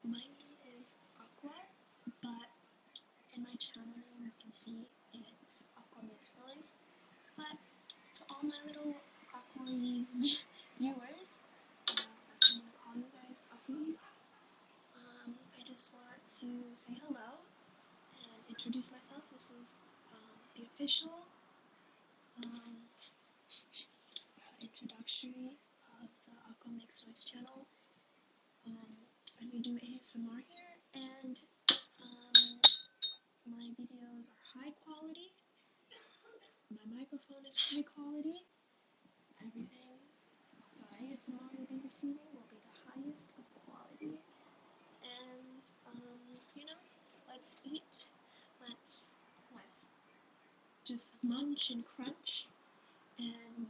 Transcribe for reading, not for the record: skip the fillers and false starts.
My name is Aqua, but in my channel name you can see it's Aqua Mix Noise. But to all my little Aqua viewers, that's what I'm gonna call you guys, Aquas. I just want to say hello and introduce myself. This is the official introductory of the Aqua Mix Noise channel. I do ASMR here, and my videos are high quality. My microphone is high quality. Everything, the ASMR you'll be receiving will be the highest of quality. And let's eat. Let's just munch and crunch and